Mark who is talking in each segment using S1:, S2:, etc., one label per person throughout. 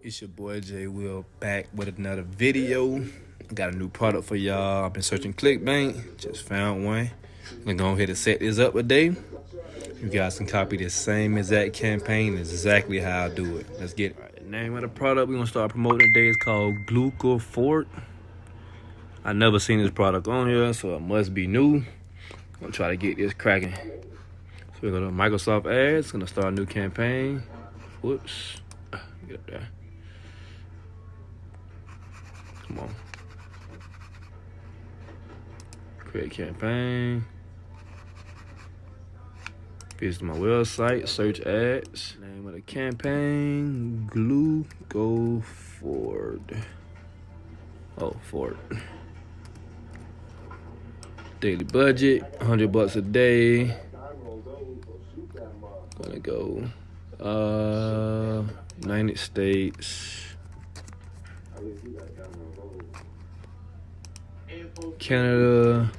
S1: It's your boy Jay Will back with another video. I got a new product for y'all. I've been searching Clickbank, just found one. I'm gonna go ahead and set this up today. You guys can copy the same exact campaign. It's exactly how I do it. Let's get it. All right, the name of the product we're gonna start promoting today is called Glucofort. I never seen this product on here, so it must be new. I'm gonna try to get this cracking. So we're gonna Microsoft Ads, gonna start a new campaign. Whoops. Get up there. Come on. Create campaign. Visit my website, search ads. Name of the campaign, Glucofort. Oh, Ford. Daily budget, $100 a day. Gonna go United States, Canada,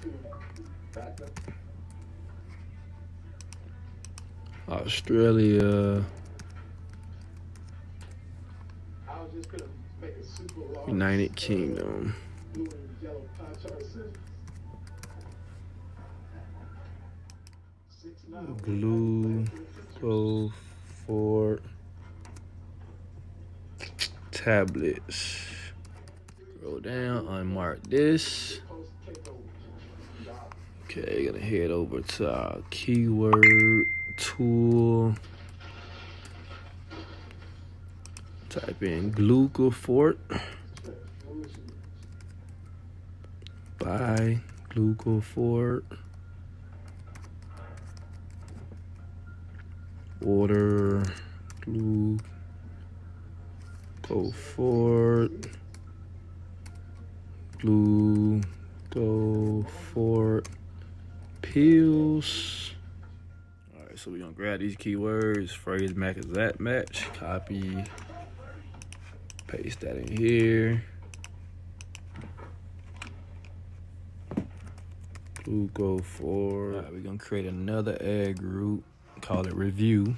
S1: Australia, United Kingdom. Glucofort tablets. Scroll down, unmark this. Okay, gonna head over to our keyword tool. Type in Glucofort. Buy Glucofort. Order Glucofort. Glucofort pills. All right, so we're gonna grab these keywords, phrase match exact match, copy, paste that in here. Glucofort. All right, we're gonna create another ad group, call it review.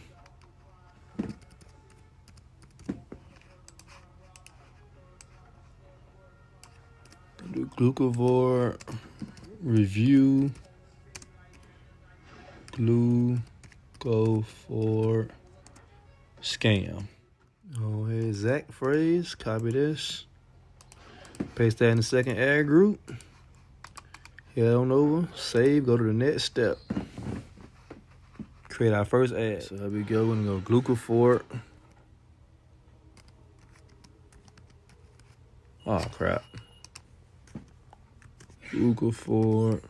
S1: Do Glucofort review. Glucofort scam. Oh, exact phrase. Copy this. Paste that in the second ad group. Head on over. Save. Go to the next step. Create our first ad. So here we go. We're gonna go Glucofort. Oh crap. Glucofort.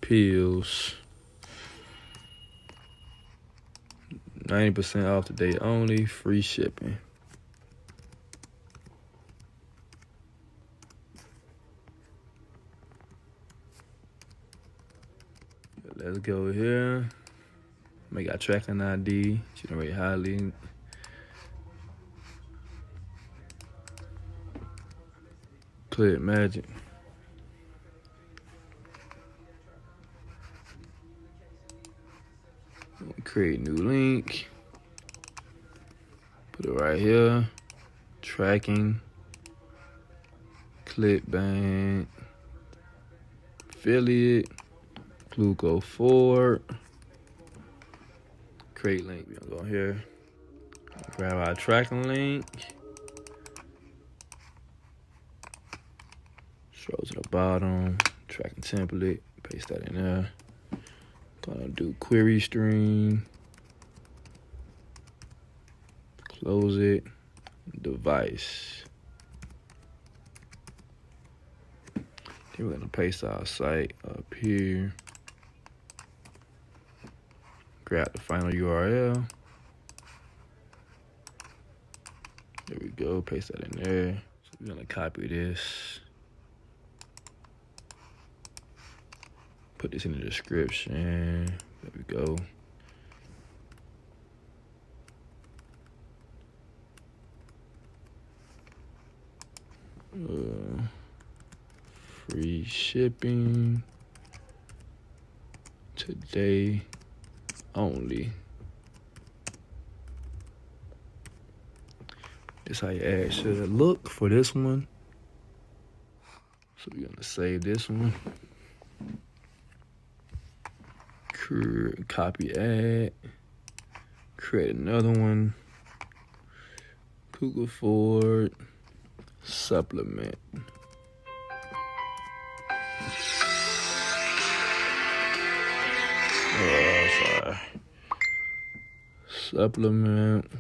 S1: Pills. 90% off today only, free shipping. Let's go here. Make our tracking ID, generate highly. Click magic. Create new link. Put it right here. Tracking. Clickbank. Affiliate. Glucofort. Create link. We're gonna go here. Grab our tracking link. Scroll to the bottom. Tracking template. Paste that in there. Gonna do query string. Close it. Device. Then we're gonna paste our site up here. Grab the final URL. There we go. Paste that in there. So we're gonna copy this. Put this in the description. There we go. Free shipping. today only. This how your ad should look for this one. So we're gonna save this one. Copy ad. Create another one. Google Ford supplement. Oh, sorry. Supplement.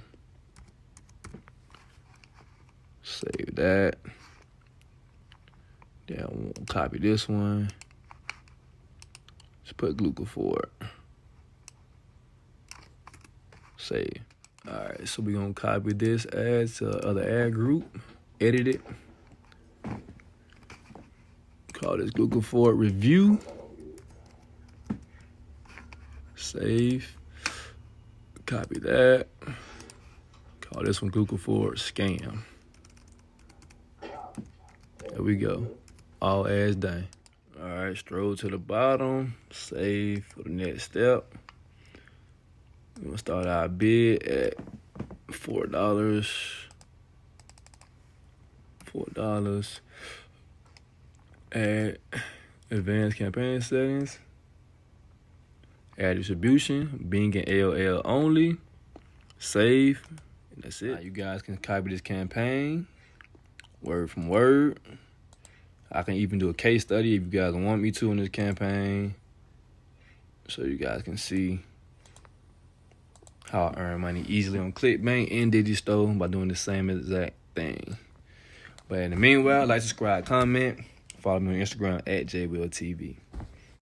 S1: Save that. Then we'll copy this one. Just put Google Ford. Save. Alright, so we're gonna copy this ad to other ad group, edit it. Call this Google Ford review. Save. Copy that. Call this one Google Ford scam. There we go. All ads done. Alright, scroll to the bottom. Save for the next step. We're gonna start our bid at $4. $4. Add advanced campaign settings. Add distribution. Bing and LL only. Save. And that's it. Now you guys can copy this campaign word from word. I can even do a case study if you guys want me to in this campaign, so you guys can see how I earn money easily on Clickbank and Digistore by doing the same exact thing. But in the meanwhile, like, subscribe, comment, follow me on Instagram at JWillTV.